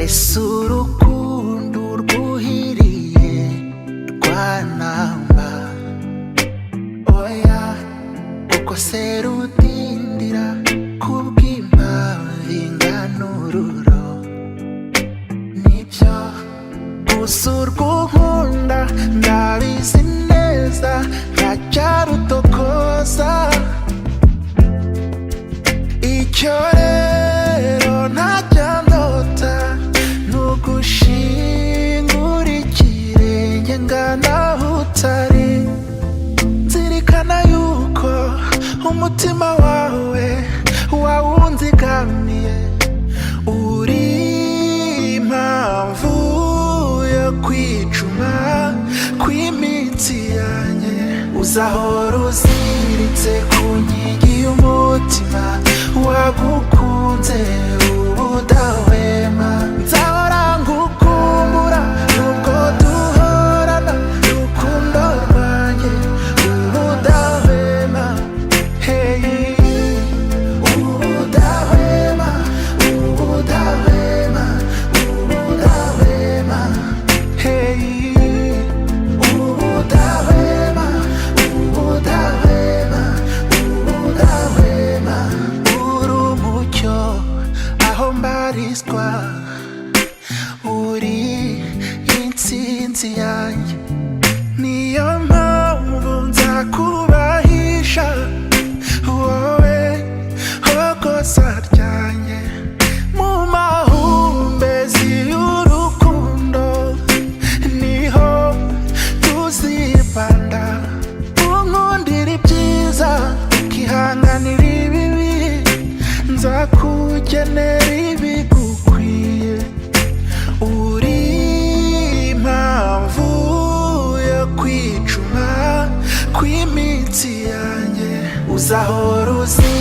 ese urukundo rwuhiriye rwanamba oya uko se rudindira kubw'impamvu ingana ururo nibyo gusa urw'unkunda ndabizi neza ntacyarutokoza icyo rero ntacyandota nugushingura ikirenge ngana aho utari nzirikana yuko umutima wawe wawunzigamiye uri impamvu yo kwicuma kw'imitsi yanjye uzahora uziritse ku nkingi y'umutima wagukunze ubudahwema nzahora ngukumbura nubwo duhorana rukundo rwanjye ubudahwema hey ubudahwema ubudahwema ubudahwema hey ubudahwema ubudahwema ubudahwema urumucyo aho mbarizwa uri intsinzi yanjye niyo mpamvu nzakubahisha wowe hogoza ryanjye mu mahumbezi y'urukundo niho tuzibanda unkundira ibyiza ukihanganira ibibi nzakugenera ibigukwiye uri impamvu yo kwicuma kw'imitsi yanjye uzahora uzi